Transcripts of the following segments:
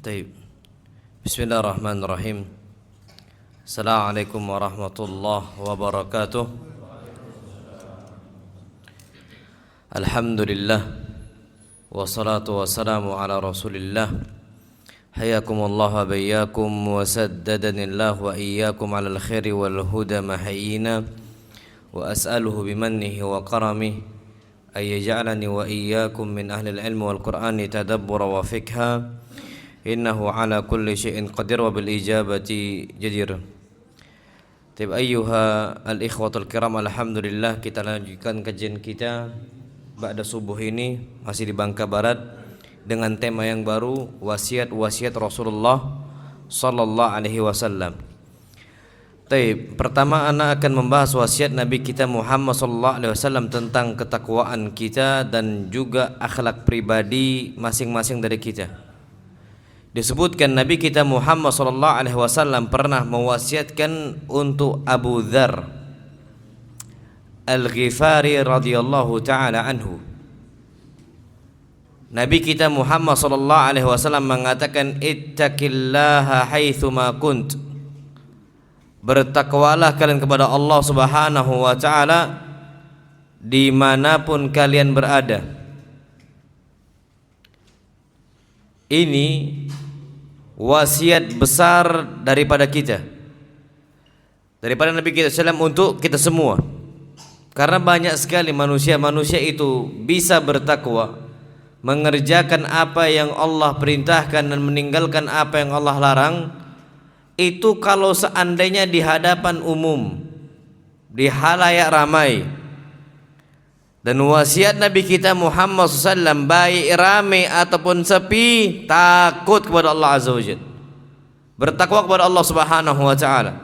Taib. Bismillahirrahmanirrahim. Assalamualaikum warahmatullahi wabarakatuh. Alhamdulillah. Wassalatu wassalamu ala rasulillah. Hayakumullah wa bayyakum wa saddadanillah wa iyyakum ala al-khairi wal huda mahyina. Wa as'aluhu bimannihi wa karamihi ay yaj'alani wa iyyakum min ahli al-ilmi wal qur'ani tadabbura wa fikha. Innahu ala kulli syai'in qadir wa bil ijabati jadir. Taib ayyuha al-ikhwatul kiram, alhamdulillah kita lanjutkan kajian kita ba'da subuh ini masih di Bangka Barat dengan tema yang baru, wasiat-wasiat Rasulullah sallallahu alaihi wasallam. Taib, pertama ana akan membahas wasiat Nabi kita Muhammad sallallahu alaihi wasallam tentang ketakwaan kita dan juga akhlak pribadi masing-masing dari kita. Disebutkan Nabi kita Muhammad sallallahu alaihi wasallam pernah mewasiatkan untuk Abu Dzar Al-Ghifari radhiyallahu taala anhu. Nabi kita Muhammad sallallahu alaihi wasallam mengatakan, ittaqillaha haitsu ma kunt. Bertakwalah kalian kepada Allah Subhanahu wa taala dimanapun kalian berada. Ini wasiat besar daripada kita, daripada Nabi kita SAW untuk kita semua. Karena banyak sekali manusia itu bisa bertakwa, mengerjakan apa yang Allah perintahkan dan meninggalkan apa yang Allah larang. Itu kalau seandainya di hadapan umum, di halayak ramai. Dan wasiat Nabi kita Muhammad SAW, baik ramai ataupun sepi, takut kepada Allah Azza wa Jalla, bertakwa kepada Allah Subhanahu wa taala.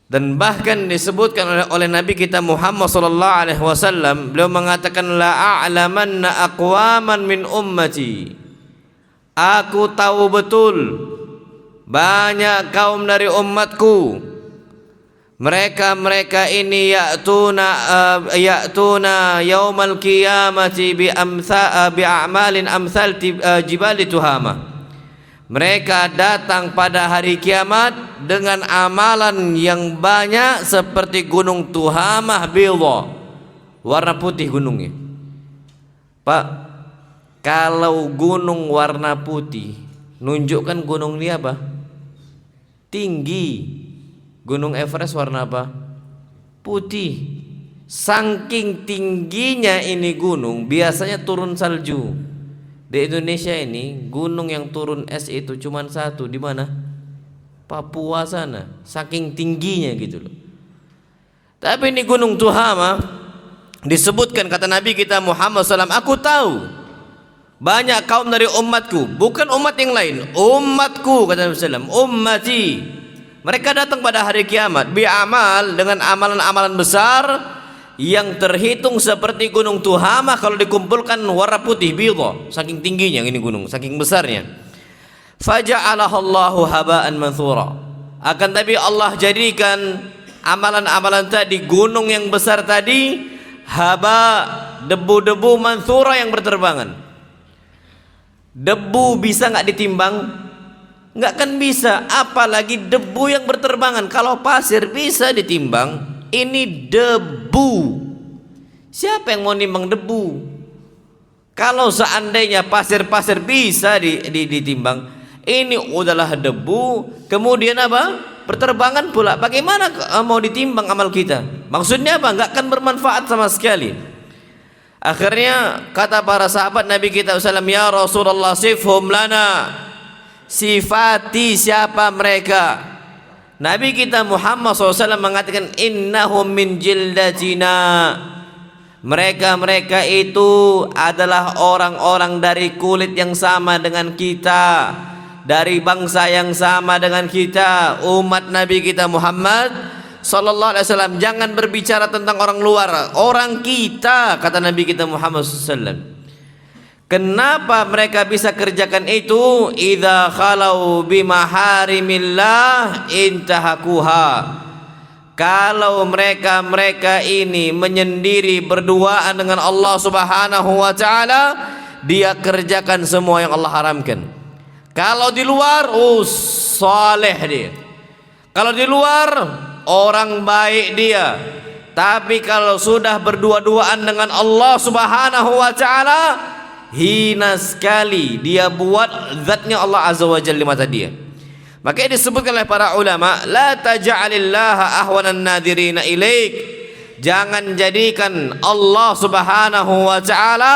Dan bahkan disebutkan oleh Nabi kita Muhammad sallallahu alaihi wasallam, beliau mengatakan, la a'lamanna aqwaman min ummati. Aku tahu betul banyak kaum dari umatku, mereka ini ya'tuna yaumal qiyamati bi a'malin amsal jibali tuhama. Mereka datang pada hari kiamat dengan amalan yang banyak seperti gunung Tuhamah bidha, warna putih gunungnya. Pak, kalau gunung warna putih nunjukkan gunung ini apa? Tinggi. Gunung Everest warna apa? Putih. Saking tingginya ini gunung, biasanya turun salju. Di Indonesia ini gunung yang turun es itu cuma satu, di mana? Papua sana. Saking tingginya gitu loh. Tapi ini gunung Tuhama disebutkan, kata Nabi kita Muhammad SAW, aku tahu banyak kaum dari umatku, bukan umat yang lain, umatku, kata Nabi SAW, ummati. Mereka datang pada hari kiamat bi'amal, dengan amalan-amalan besar yang terhitung seperti gunung Tuhama kalau dikumpulkan warna putih bidha, saking tingginya ini gunung, saking besarnya. Faja'alahallahu haba'an manthura. Akan tapi Allah jadikan amalan-amalan tadi, gunung yang besar tadi, haba, debu-debu, manthura yang berterbangan. Debu bisa nggak ditimbang? Nggak kan bisa, apalagi debu yang berterbangan. Kalau pasir bisa ditimbang, ini debu. Siapa yang mau nimbang debu? Kalau seandainya pasir-pasir bisa ditimbang, ini udahlah debu, kemudian apa? Berterbangan pula. Bagaimana mau ditimbang amal kita? Maksudnya apa? Nggak akan bermanfaat sama sekali. Akhirnya kata para sahabat Nabi kita SAW, ya Rasulullah, sifhum lana, sifati siapa mereka. Nabi kita Muhammad SAW mengatakan, innahum min jildatina. Mereka itu adalah orang-orang dari kulit yang sama dengan kita, dari bangsa yang sama dengan kita, umat Nabi kita Muhammad sallallahu alaihi wasallam. Jangan berbicara tentang orang luar, orang kita, kata Nabi kita Muhammad SAW. Kenapa mereka bisa kerjakan itu? Idza khalau bimaharimillah intahakuha. Kalau mereka ini menyendiri berduaan dengan Allah Subhanahu wa taala, dia kerjakan semua yang Allah haramkan. Kalau di luar, saleh dia. Kalau di luar, orang baik dia. Tapi kalau sudah berdua-duaan dengan Allah Subhanahu wa taala, hina sekali dia buat zatnya Allah Azza wa Jalla di mata dia. Makanya disebutkan oleh para ulama, la taj'alillaha ahwanan nadirina ilaik. Jangan jadikan Allah Subhanahu wa taala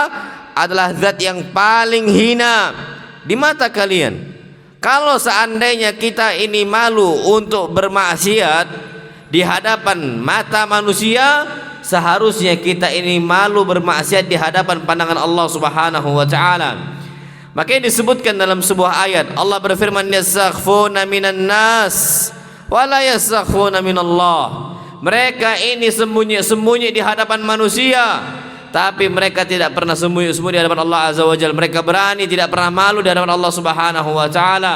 adalah zat yang paling hina di mata kalian. Kalau seandainya kita ini malu untuk bermaksiat di hadapan mata manusia, seharusnya kita ini malu bermaksiat di hadapan pandangan Allah Subhanahu wa taala. Makanya disebutkan dalam sebuah ayat, Allah berfirman, yastakhfuna minan nas wa la yastakhfuna minallah. Mereka ini sembunyi-sembunyi di hadapan manusia, tapi mereka tidak pernah sembunyi-sembunyi di hadapan Allah Azza wa Jalla. Mereka berani, tidak pernah malu di hadapan Allah Subhanahu wa taala.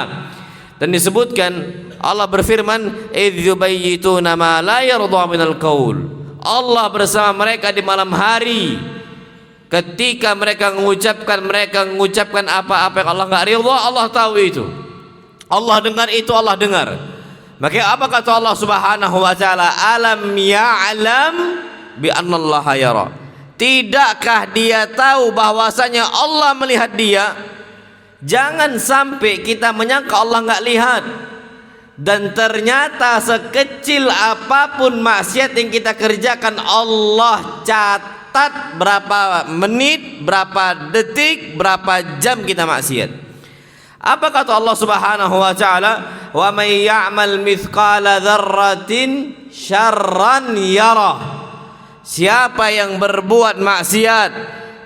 Dan disebutkan Allah berfirman, idz yubayyituna ma la yarda minal qaul. Allah bersama mereka di malam hari ketika mereka mengucapkan apa-apa yang Allah enggak ridha. Allah tahu itu, Allah dengar itu, Allah dengar. Maka apa kata Allah Subhanahu wa taala, alam ya'lam bi annallaha yara. Tidakkah dia tahu bahwasanya Allah melihat dia? Jangan sampai kita menyangka Allah enggak lihat, dan ternyata sekecil apapun maksiat yang kita kerjakan, Allah catat berapa menit, berapa detik, berapa jam kita maksiat. Apa kata Allah Subhanahu wa taala? Wa may ya'mal mithqala dzarratin syarran yarah. Siapa yang berbuat maksiat,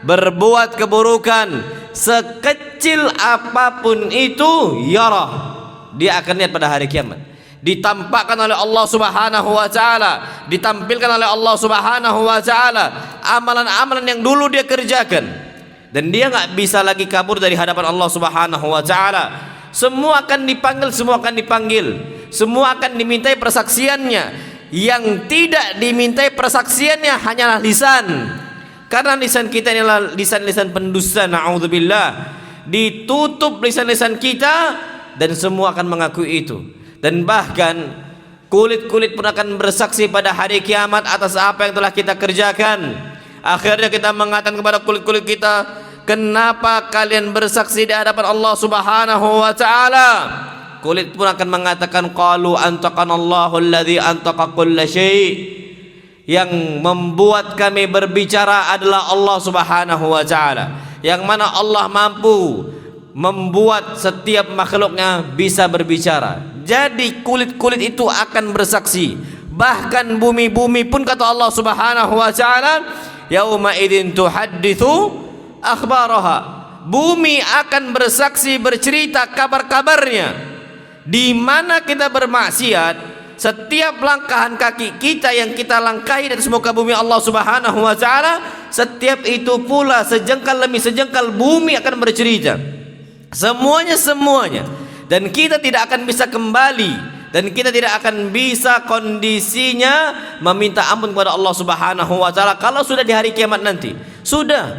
berbuat keburukan sekecil apapun itu, yarah, dia akan lihat pada hari kiamat. Ditampakkan oleh Allah Subhanahu wa taala, ditampilkan oleh Allah Subhanahu wa taala amalan-amalan yang dulu dia kerjakan, dan dia enggak bisa lagi kabur dari hadapan Allah Subhanahu wa taala. Semua akan dipanggil, semua akan dipanggil, semua akan dimintai persaksiannya. Yang tidak dimintai persaksiannya hanyalah lisan, karena lisan kita inilah lisan-lisan pendusta, na'udzubillah. Ditutup lisan-lisan kita dan semua akan mengakui itu. Dan bahkan kulit-kulit pun akan bersaksi pada hari kiamat atas apa yang telah kita kerjakan. Akhirnya kita mengatakan kepada kulit-kulit kita, kenapa kalian bersaksi di hadapan Allah Subhanahu wa taala? Kulit pun akan mengatakan, qalu antaqanallahu alladzi antaqa kulla syai'. Yang membuat kami berbicara adalah Allah Subhanahu wa taala, yang mana Allah mampu membuat setiap makhluknya bisa berbicara. Jadi kulit-kulit itu akan bersaksi. Bahkan bumi-bumi pun kata Allah Subhanahu wa taala, yauma idzin tuhadditsu akhbaraha. Bumi akan bersaksi, bercerita kabar-kabarnya. Di mana kita bermaksiat, setiap langkahan kaki kita yang kita langkahi dari muka bumi Allah Subhanahu wa taala, setiap itu pula sejengkal demi sejengkal bumi akan bercerita. Semuanya. Dan kita tidak akan bisa kembali, dan kita tidak akan bisa kondisinya meminta ampun kepada Allah Subhanahu wa taala kalau sudah di hari kiamat nanti. Sudah,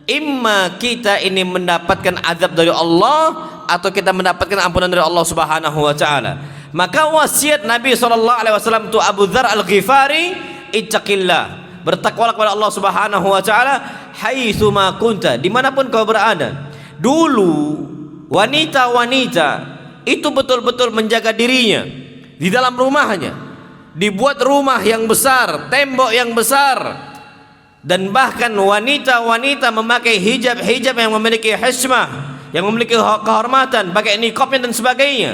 imma kita ini mendapatkan azab dari Allah atau kita mendapatkan ampunan dari Allah Subhanahu wa taala. Maka wasiat Nabi SAW itu Abu Dzar Al-Ghifari, ittaqillah, bertakwalah kepada Allah Subhanahu wa taala haitsuma kunta, dimanapun kau berada. Dulu wanita-wanita itu betul-betul menjaga dirinya di dalam rumahnya, dibuat rumah yang besar, tembok yang besar, dan bahkan wanita-wanita memakai hijab-hijab yang memiliki hishmah, yang memiliki kehormatan, pakai niqabnya dan sebagainya.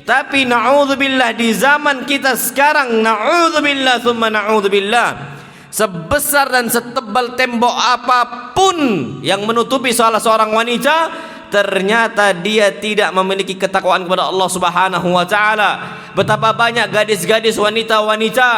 Tapi na'udzubillah, di zaman kita sekarang, na'udzubillah thumma na'udzubillah, sebesar dan setebal tembok apapun yang menutupi salah seorang wanita, ternyata dia tidak memiliki ketakwaan kepada Allah Subhanahu wa taala. Betapa banyak gadis-gadis, wanita-wanita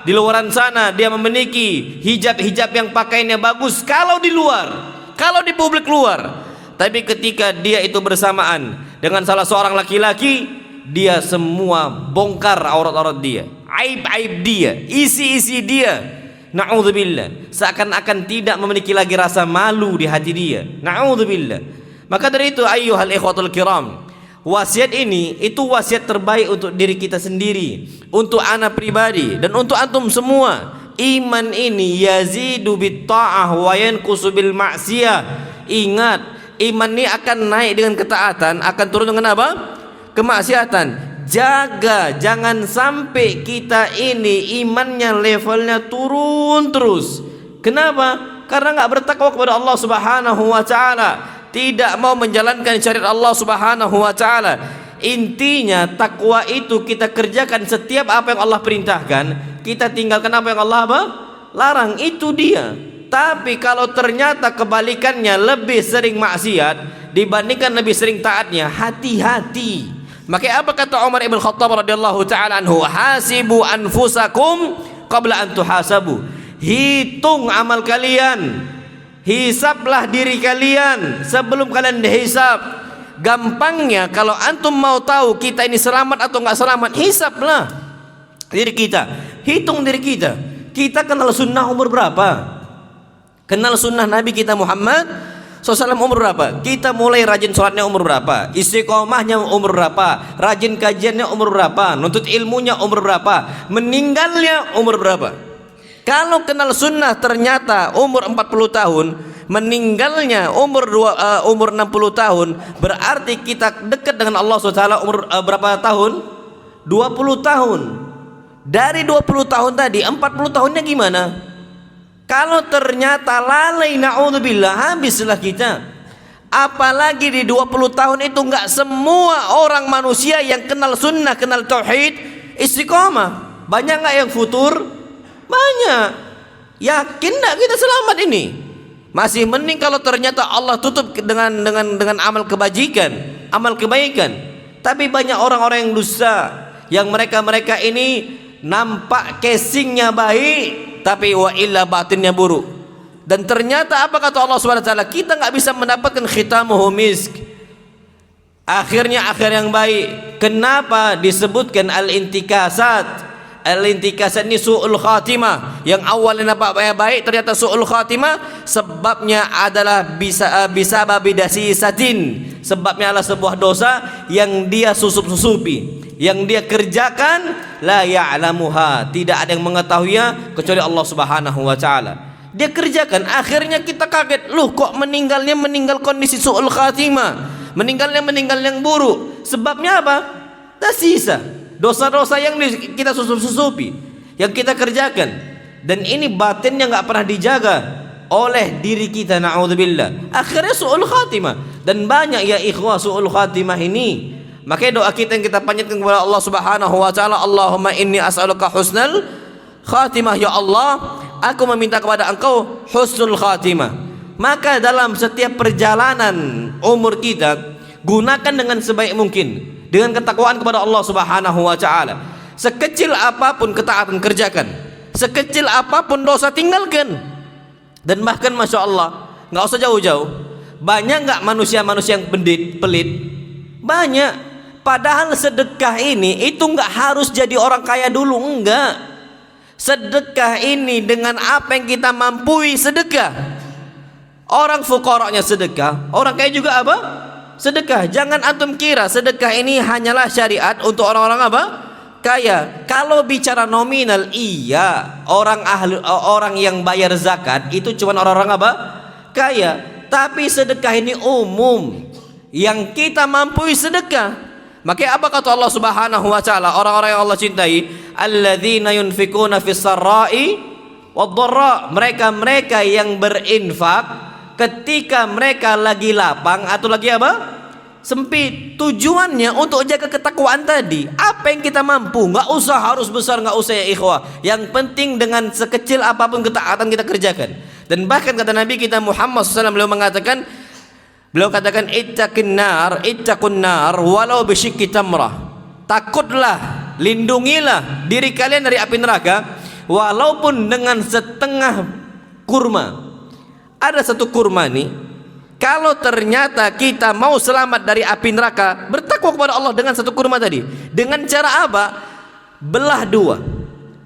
di luaran sana, dia memiliki hijab-hijab yang pakaiannya bagus kalau di luar, kalau di publik luar. Tapi ketika dia itu bersamaan dengan salah seorang laki-laki, dia semua bongkar aurat-aurat dia, aib-aib dia, isi-isi dia. Na'udzubillah, seakan-akan tidak memiliki lagi rasa malu di hati dia. Na'udzubillah. Maka dari itu, ayyuhal ikhwatul kiram, wasiat ini itu wasiat terbaik untuk diri kita sendiri, untuk anak pribadi, dan untuk antum semua. Iman ini yazidu bit ta'ah wa yanqusu bil ma'siyah. Ingat, iman ini akan naik dengan ketaatan, akan turun dengan apa? Kemaksiatan. Jaga jangan sampai kita ini imannya levelnya turun terus. Kenapa? Karena enggak bertakwa kepada Allah Subhanahu wa taala, tidak mau menjalankan syariat Allah Subhanahu wa taala. Intinya takwa itu kita kerjakan setiap apa yang Allah perintahkan, kita tinggalkan apa yang Allah larang, itu dia. Tapi kalau ternyata kebalikannya, lebih sering maksiat dibandingkan lebih sering taatnya, hati-hati. Makanya apa kata Umar ibn Khattab radhiyallahu taala anhu, hasibu anfusakum qabla an tuhasabu. Hitung amal kalian, hisablah diri kalian sebelum kalian dihisab. Gampangnya kalau antum mau tahu kita ini selamat atau enggak selamat, hisablah diri kita, hitung diri kita. Kita kenal sunnah umur berapa? Kenal sunnah Nabi kita Muhammad SAW umur berapa? Kita mulai rajin sholatnya umur berapa? Istiqomahnya umur berapa? Rajin kajiannya umur berapa? Nuntut ilmunya umur berapa? Meninggalnya umur berapa? Kalau kenal sunnah ternyata umur 40 tahun, meninggalnya umur 60 tahun, berarti kita dekat dengan Allah SWT umur berapa tahun? 20 tahun. Dari 20 tahun tadi 40 tahunnya gimana? Kalau ternyata lalai, na'udzubillah, habislah kita. Apalagi di 20 tahun itu enggak semua orang manusia yang kenal sunnah, kenal tauhid, istiqomah. Banyak enggak yang futur? Banyak. Yakin enggak kita selamat ini? Masih mending kalau ternyata Allah tutup dengan amal kebajikan, amal kebaikan. Tapi banyak orang-orang yang dusta, yang mereka ini nampak casingnya baik, tapi wa illa batinnya buruk. Dan ternyata apa kata Allah Subhanahu wa taala? Kita enggak bisa mendapatkan khitamuhu misk. Akhirnya akhir yang baik. Kenapa disebutkan al-intikasat? Al-intikasat ini su'ul khatimah. Yang awalnya baik ternyata su'ul khatimah, sebabnya adalah bisa babidasi satin. Sebabnya adalah sebuah dosa yang dia susupi, yang dia kerjakan, la ya'lamuha, tidak ada yang mengetahuinya kecuali Allah Subhanahu wa taala. Dia kerjakan, akhirnya kita kaget, loh kok meninggal kondisi su'ul khatimah, meninggal yang buruk. Sebabnya apa? Tersisa dosa-dosa yang kita susupi, yang kita kerjakan, dan ini batinnya nggak pernah dijaga oleh diri kita, na'udzubillah. Akhirnya su'ul khatimah. Dan banyak ya ikhwah su'ul khatimah ini. Makanya doa kita yang kita panjatkan kepada Allah Subhanahu wa taala, Allahumma inni as'aluka husnal khatimah. Ya Allah, aku meminta kepada Engkau husnul khatimah. Maka dalam setiap perjalanan umur kita, gunakan dengan sebaik mungkin, dengan ketakwaan kepada Allah Subhanahu wa taala. Sekecil apapun ketaatan kerjakan, sekecil apapun dosa tinggalkan. Dan bahkan Masya Allah, nggak usah jauh-jauh, banyak nggak manusia-manusia yang pelit? Banyak. Padahal sedekah ini itu nggak harus jadi orang kaya dulu, enggak. Sedekah ini dengan apa yang kita mampu sedekah. Orang fuqaranya sedekah, orang kaya juga apa? Sedekah. Jangan antum kira sedekah ini hanyalah syariat untuk orang-orang apa? Kaya. Kalau bicara nominal, iya, orang yang bayar zakat itu cuma orang-orang apa? Kaya. Tapi sedekah ini umum, yang kita mampu sedekah. Makanya apa kata Allah Subhanahu wa taala, orang-orang yang Allah cintai, alladzina yunfikuna fis sarra'i wad-dharra, mereka yang berinfak ketika mereka lagi lapang atau lagi apa? Sempit. Tujuannya untuk jaga ketakwaan tadi. Apa yang kita mampu, nggak usah harus besar, nggak usah ya ikhwah. Yang penting dengan sekecil apapun ketaatan kita kerjakan. Dan bahkan kata Nabi kita Muhammad SAW, beliau katakan ittaqun nar walau bisyikki tamrah. Takutlah, lindungilah diri kalian dari api neraka walaupun dengan setengah kurma. Ada satu kurma nih, kalau ternyata kita mau selamat dari api neraka, bertakwa kepada Allah dengan satu kurma tadi. Dengan cara apa? Belah dua.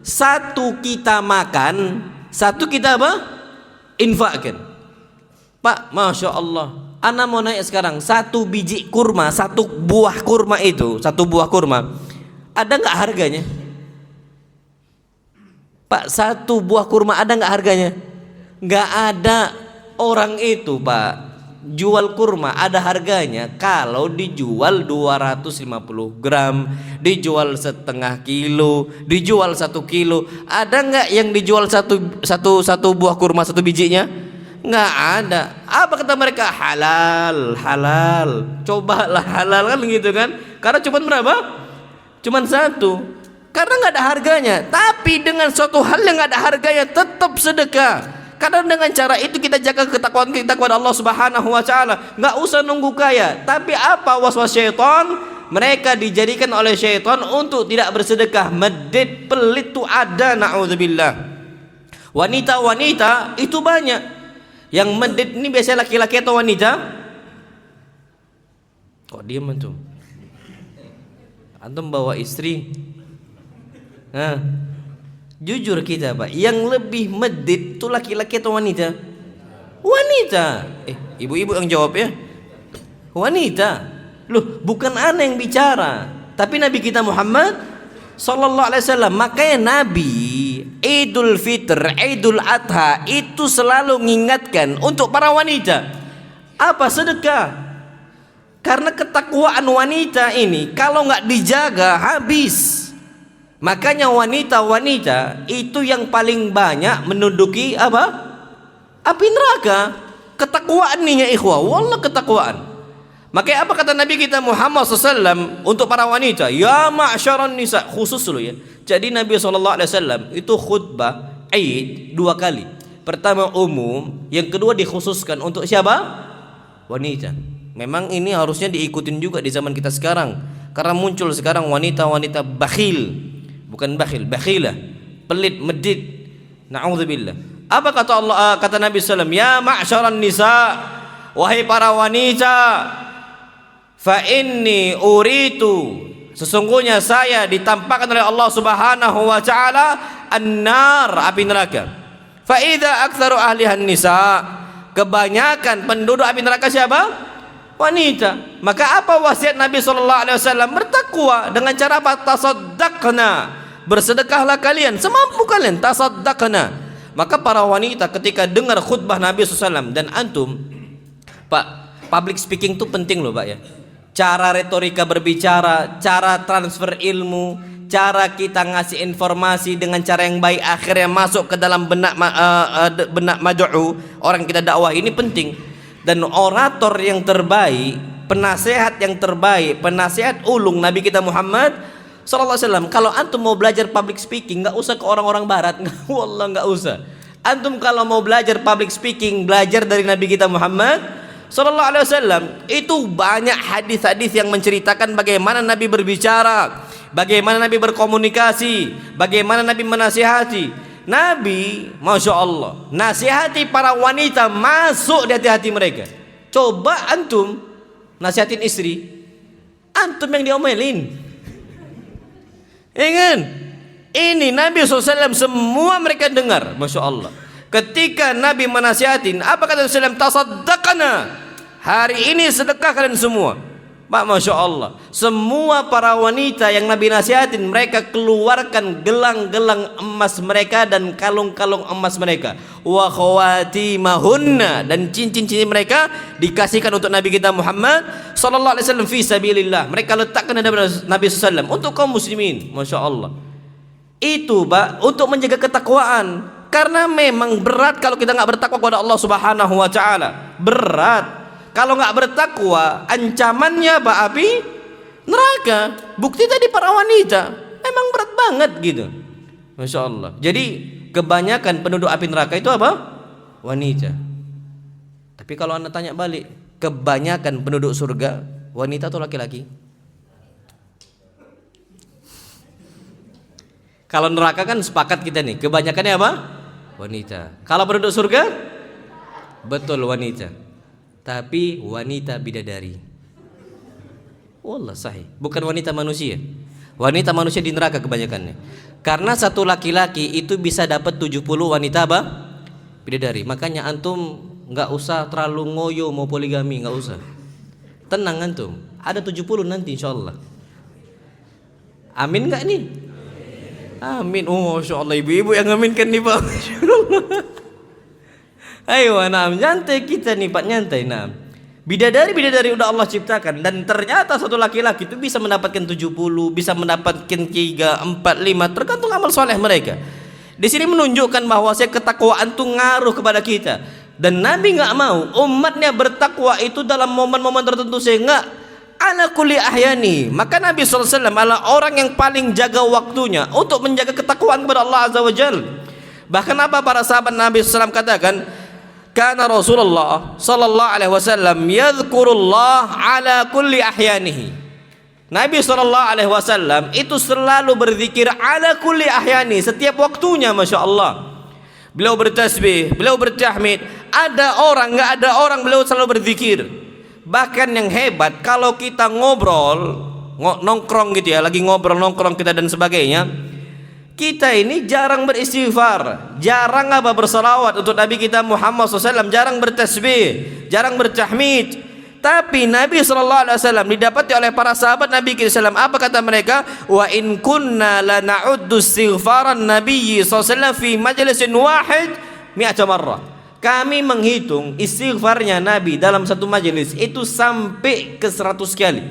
Satu kita makan, satu kita apa? Infakkan. Pak, Masya Allah, Ana mau naik sekarang, satu biji kurma, satu buah kurma itu, satu buah kurma, ada nggak harganya? Pak, satu buah kurma ada nggak harganya? Nggak ada. Orang itu Pak jual kurma ada harganya kalau dijual 250 gram, dijual setengah kilo, dijual 1 kilo. Ada nggak yang dijual satu buah kurma satu bijinya? Nggak ada. Apa kata mereka? Halal, halal. Cobalah halal kan gitu kan? Karena cuma berapa? Cuman satu. Karena nggak ada harganya. Tapi dengan suatu hal yang nggak ada harganya tetap sedekah. Karena dengan cara itu kita jaga ketakwaan kita kepada Allah Subhanahu wa taala. Enggak usah nunggu kaya. Tapi apa waswas syaitan? Mereka dijadikan oleh syaitan untuk tidak bersedekah. Medit, pelit itu ada, naudzubillah. Wanita-wanita itu banyak. Yang medit ini biasanya laki-laki atau wanita? Kok diam antum? Antum bawa istri. Nah, jujur kita Pak, yang lebih medit itu laki-laki atau wanita? Wanita. Ibu-ibu yang jawab ya. Wanita. Loh, bukan ana yang bicara, tapi Nabi kita Muhammad sallallahu alaihi wasallam. Makanya Nabi Idul Fitr, Idul Adha itu selalu mengingatkan untuk para wanita apa? Sedekah. Karena ketakwaan wanita ini kalau nggak dijaga habis. Makanya wanita-wanita itu yang paling banyak menduduki apa? Api neraka. Ketakwaan nih ya ikhwah, wallah ketakwaan. Makanya apa kata Nabi kita Muhammad SAW untuk para wanita? Ya ma'syaran nisa, khusus dulu ya. Jadi Nabi SAW itu khutbah Aid 2 kali. Pertama umum, yang kedua dikhususkan untuk siapa? Wanita. Memang ini harusnya diikutin juga di zaman kita sekarang. Karena muncul sekarang wanita-wanita bakhil. Bukan bakhil, bakhilah, pelit, medit. Na'udzubillah. Apa kata Allah, kata Nabi SAW? Ya ma'syaran nisa, wahai para wanita, fa inni uritu, sesungguhnya saya ditampakkan oleh Allah Subhanahu wa taala an-nar, api neraka. Fa idza aktsaru ahlihan nisa, kebanyakan penduduk api neraka siapa? Wanita. Maka apa wasiat Nabi SAW? Bertakwa. Dengan cara apa? Tasaddaqna, bersedekahlah kalian semampu kalian. Tasaddaqna. Maka para wanita ketika dengar khutbah Nabi SAW, dan antum Pak, public speaking itu penting loh Pak ya. Cara retorika berbicara, cara transfer ilmu, cara kita ngasih informasi dengan cara yang baik akhirnya masuk ke dalam benak mad'u, orang kita dakwah, ini penting. Dan orator yang terbaik, penasehat yang terbaik, penasehat ulung Nabi kita Muhammad sallallahu alaihi wasallam. Kalau antum mau belajar public speaking, nggak usah ke orang-orang barat, wallah nggak usah. Antum kalau mau belajar public speaking, belajar dari Nabi kita Muhammad sallallahu alaihi wasallam. Itu banyak hadis-hadis yang menceritakan bagaimana Nabi berbicara, bagaimana Nabi berkomunikasi, bagaimana Nabi menasihati. Nabi, Masya Allah, nasihati para wanita masuk di hati-hati mereka. Coba antum nasihatin istri, antum yang diomelin. Ingat, ini Nabi SAW semua mereka dengar, Masya Allah. Ketika Nabi menasihatin, apa kata Nabi SAW? Tasaddaqana, hari ini sedekah kalian semua. Pak, Masya Allah, semua para wanita yang Nabi nasihatin, mereka keluarkan gelang-gelang emas mereka dan kalung-kalung emas mereka, wa khawatimahunna, dan cincin-cincin mereka dikasihkan untuk Nabi kita Muhammad sallallahu alaihi wasallam fi sabilillah. Mereka letakkan hadapan Nabi SAW untuk kaum muslimin. Masya Allah. Itu Pak, untuk menjaga ketakwaan. Karena memang berat kalau kita nggak bertakwa kepada Allah Subhanahu wa taala. Berat. Kalau nggak bertakwa, ancamannya apa? Api neraka. Bukti tadi para wanita memang berat banget gitu. Masya Allah. Jadi kebanyakan penduduk api neraka itu apa? Wanita. Tapi kalau anda tanya balik, kebanyakan penduduk surga wanita atau laki-laki? Kalau neraka kan sepakat kita nih, kebanyakannya apa? Wanita. Kalau penduduk surga? Betul, wanita. Tapi wanita bidadari. Wallah sahih. Bukan wanita manusia. Wanita manusia di neraka kebanyakannya. Karena satu laki-laki itu bisa dapat 70 wanita apa? Bidadari. Makanya antum nggak usah terlalu ngoyo mau poligami, nggak usah. Tenang antum, ada 70 nanti insyaallah. Amin nggak nih? Amin. Oh, insyaallah ibu-ibu yang aminkan nih Pak. Ayo, nah, nyantai kita nih Pak, nyantai. Nah, bidadari udah Allah ciptakan, dan ternyata satu laki-laki itu bisa mendapatkan 70, bisa mendapatkan 3, 4, 5, tergantung amal soleh mereka. Di sini menunjukkan bahwa ketakwaan itu ngaruh kepada kita, dan Nabi nggak mau umatnya bertakwa itu dalam momen-momen tertentu, sehingga ala kulli ahyani. Maka Nabi SAW adalah orang yang paling jaga waktunya untuk menjaga ketakwaan kepada Allah Azza wa Jalla. Bahkan apa para sahabat Nabi SAW katakan, karena Rasulullah sallallahu alaihi wasallam yadhkurullah ala kulli ahyanihi. Nabi sallallahu alaihi wasallam itu selalu berzikir ala kulli ahyani, setiap waktunya, Masya Allah. Beliau bertasbih, beliau bertahmid. Ada orang, nggak ada orang, beliau selalu berzikir. Bahkan yang hebat, kalau kita ngobrol, nongkrong gitu ya, lagi ngobrol nongkrong kita dan sebagainya, kita ini jarang beristighfar, jarang berselawat untuk Nabi kita Muhammad SAW, jarang bertasbih, jarang bertahmid. Tapi Nabi SAW didapati oleh para sahabat Nabi SAW, apa kata mereka? Wa in kunna lana'uddu istighfaran Nabi SAW fi majlisin wahid mi'ata marrah. Kami menghitung istighfarnya Nabi dalam satu majelis itu sampai ke 100 kali.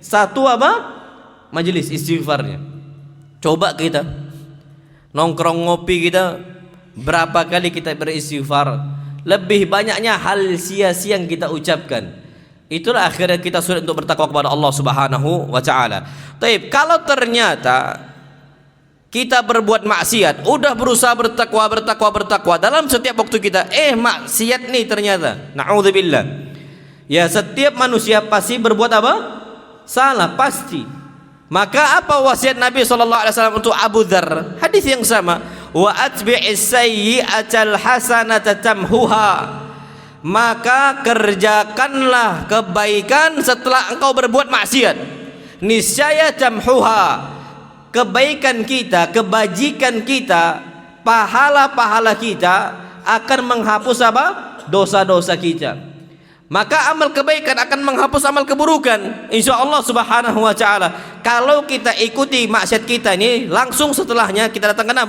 Satu majelis istighfarnya. Coba kita nongkrong ngopi kita, berapa kali kita beristighfar? Lebih banyaknya hal sia-sia yang kita ucapkan. Itulah akhirnya kita sulit untuk bertakwa kepada Allah Subhanahu wa taala. Taib, kalau ternyata kita berbuat maksiat, udah berusaha bertakwa dalam setiap waktu kita, maksiat nih ternyata, na'udzubillah. Ya, setiap manusia pasti berbuat salah, pasti. Maka apa wasiat Nabi SAW untuk Abu Dzar? Hadis yang sama, wa atbi'is sayyi'atal hasanata tamhuha. Maka kerjakanlah kebaikan setelah engkau berbuat maksiat. Niscaya tamhuha. Kebaikan kita, kebajikan kita, pahala-pahala kita akan menghapus dosa-dosa kita. Maka amal kebaikan akan menghapus amal keburukan, insya Allah Subhanahu wa ta'ala. Kalau kita ikuti maksiat kita ini, langsung setelahnya kita datangkan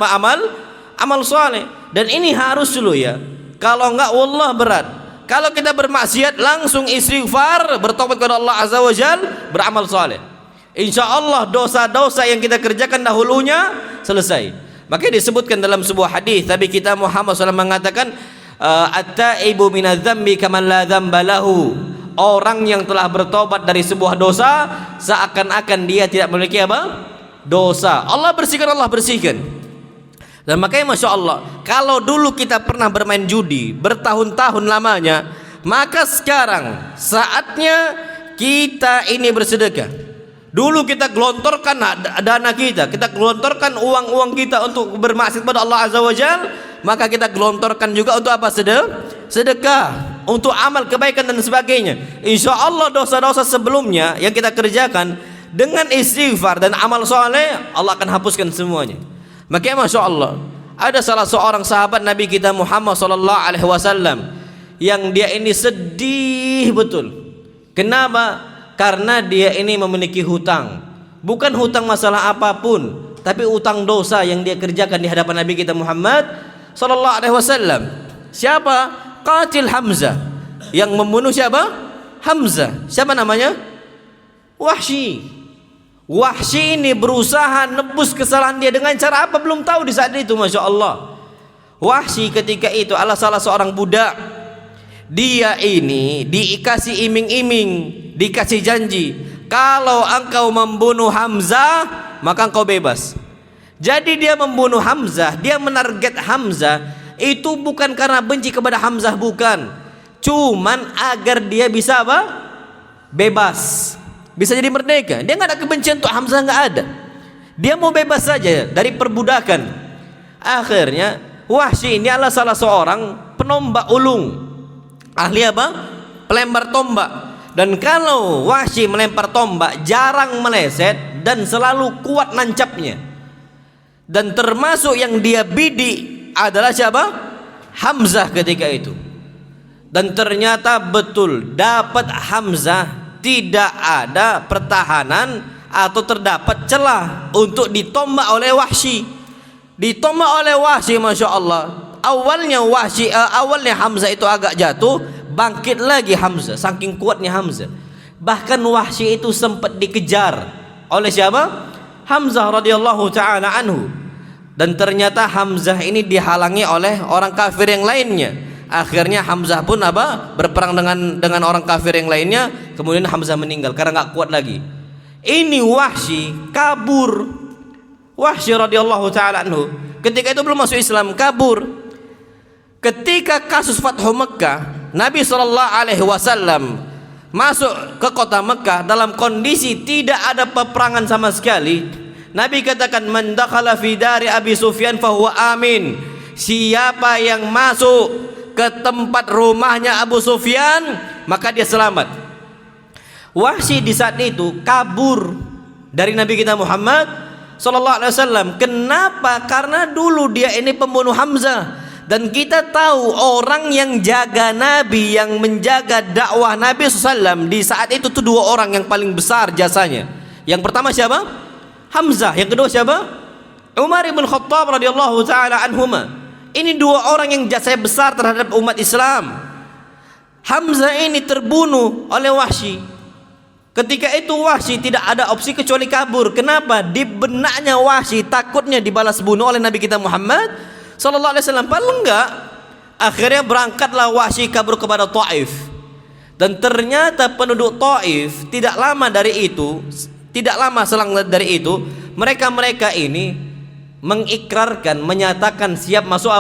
amal soleh. Dan ini harus dulu ya, kalau enggak wallah berat. Kalau kita bermaksiat, langsung istighfar, bertobat kepada Allah Azza wa Jalla, beramal soleh, insya Allah dosa-dosa yang kita kerjakan dahulunya selesai. Makanya disebutkan dalam sebuah hadis Nabi kita Muhammad SAW mengatakan, at-taibu minadz-dzambi kaman la dzamba lahu. Orang yang telah bertobat dari sebuah dosa seakan-akan dia tidak memiliki dosa. Allah bersihkan. Dan makanya Masya Allah, kalau dulu kita pernah bermain judi bertahun-tahun lamanya, maka sekarang saatnya kita ini bersedekah. Dulu kita gelontorkan dana kita gelontorkan uang-uang kita untuk bermaksiat kepada Allah Azza wa Jalla, maka kita gelontorkan juga untuk apa? Sedekah, untuk amal kebaikan dan sebagainya. Insya Allah dosa-dosa sebelumnya yang kita kerjakan dengan istighfar dan amal soleh, Allah akan hapuskan semuanya. Makanya Masya Allah, ada salah seorang sahabat Nabi kita Muhammad SAW yang dia ini sedih betul. Kenapa? Karena dia ini memiliki hutang. Bukan hutang masalah apapun, tapi utang dosa yang dia kerjakan di hadapan Nabi kita Muhammad sallallahu alaihi wasallam. Siapa? Qatil Hamzah. Yang membunuh siapa? Hamzah. Siapa namanya? Wahsy. Wahsy ini berusaha nebus kesalahan dia dengan cara apa? Belum tahu di saat itu, Masya Allah. Wahsy ketika itu adalah salah seorang budak. Dia ini dikasih iming-iming, dikasih janji, kalau engkau membunuh Hamzah maka engkau bebas. Jadi dia membunuh Hamzah, dia menarget Hamzah itu bukan karena benci kepada Hamzah, bukan, cuman agar dia bisa bebas, bisa jadi merdeka. Dia nggak ada kebencian untuk Hamzah, nggak ada. Dia mau bebas saja dari perbudakan. Akhirnya Wahsy ini adalah salah seorang penombak ulung, ahli pelempar tombak. Dan kalau Wahsy melempar tombak jarang meleset dan selalu kuat nancapnya. Dan termasuk yang dia bidik adalah siapa? Hamzah ketika itu. Dan ternyata betul dapat Hamzah, tidak ada pertahanan atau terdapat celah untuk ditombak oleh Wahsy. Ditombak oleh Wahsy, Masya Allah. Awalnya Hamzah itu agak jatuh, bangkit lagi Hamzah, saking kuatnya Hamzah. Bahkan Wahsy itu sempat dikejar oleh siapa? Hamzah radhiyallahu taala anhu. Dan ternyata Hamzah ini dihalangi oleh orang kafir yang lainnya. Akhirnya Hamzah pun berperang dengan orang kafir yang lainnya. Kemudian Hamzah meninggal karena nggak kuat lagi. Ini Wahsy kabur. Wahsy radhiyallahu taala anhu ketika itu belum masuk Islam, kabur. Ketika kasus Fathu Mekah, Nabi SAW masuk ke kota Mekah dalam kondisi tidak ada peperangan sama sekali. Nabi katakan, man dakhala fi dari Abi Sufyan fahuwa amin. Siapa yang masuk ke tempat rumahnya Abu Sufyan, maka dia selamat. Wahsy di saat itu kabur dari Nabi kita Muhammad sallallahu alaihi wasallam. Kenapa? Karena dulu dia ini pembunuh Hamzah. Dan kita tahu orang yang jaga Nabi, yang menjaga dakwah Nabi SAW di saat itu tuh dua orang yang paling besar jasanya. Yang pertama siapa? Hamzah. Yang kedua siapa? Umar ibn Khattab radhiyallahu taala anhuma. Ini dua orang yang jasanya besar terhadap umat Islam. Hamzah ini terbunuh oleh Wahsy. Ketika itu Wahsy tidak ada opsi kecuali kabur. Kenapa? Di benaknya Wahsy takutnya dibalas bunuh oleh Nabi kita Muhammad sallallahu alaihi wasallam. Padahal enggak. Akhirnya berangkatlah Wahsy kabur kepada Taif. Dan ternyata penduduk Taif tidak lama selang dari itu mereka ini mengikrarkan, menyatakan siap masuk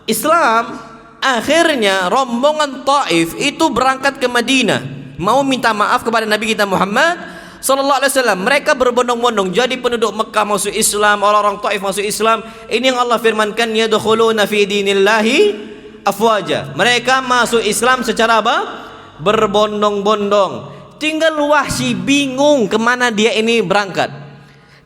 Islam. Akhirnya rombongan Taif itu berangkat ke Madinah, mau minta maaf kepada Nabi kita Muhammad sallallahu alaihi wasallam. Mereka berbondong-bondong jadi penduduk Mekah masuk Islam, orang-orang Taif masuk Islam. Ini yang Allah firmankan, yadkhuluna fi dinillahi afwaja. Mereka masuk Islam secara berbondong-bondong. Tinggal Wahsy bingung kemana dia ini berangkat.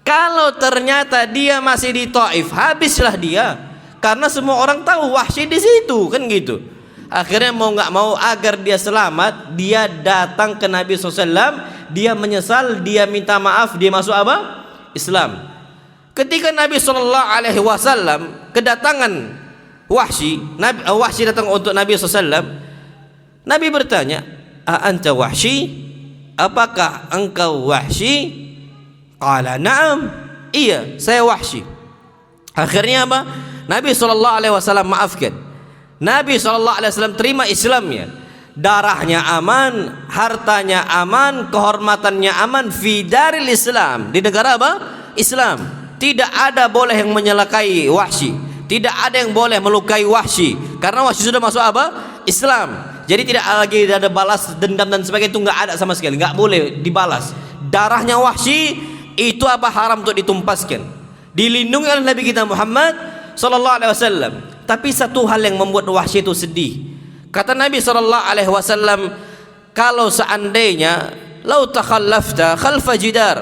Kalau ternyata dia masih di Taif, habislah dia. Karena semua orang tahu Wahsy di situ, kan gitu. Akhirnya mau nggak mau agar dia selamat, dia datang ke Nabi SAW. Dia menyesal, dia minta maaf, dia masuk Islam. Ketika Nabi SAW kedatangan Wahsy, Wahsy datang untuk Nabi SAW. Nabi bertanya, "A anta Wahsy? Apakah engkau Wahsy?" Qala na'am, iya saya Wahsy. Akhirnya apa? Nabi SAW maafkan. Nabi SAW terima Islamnya. Darahnya aman, hartanya aman, kehormatannya aman. Fi daril Islam, di negara Islam. Tidak ada boleh yang menyelakai Wahsy. Tidak ada yang boleh melukai Wahsy. Karena Wahsy sudah masuk Islam. Jadi tidak lagi ada balas dendam dan sebagainya, itu nggak ada sama sekali. Nggak boleh dibalas. Darahnya Wahsy itu haram untuk ditumpaskan, dilindungi oleh Nabi kita Muhammad sallallahu alaihi wasallam. Tapi satu hal yang membuat Wahsy itu sedih. Kata Nabi sallallahu alaihi wasallam, kalau seandainya lau takhallafta khalfa jidar,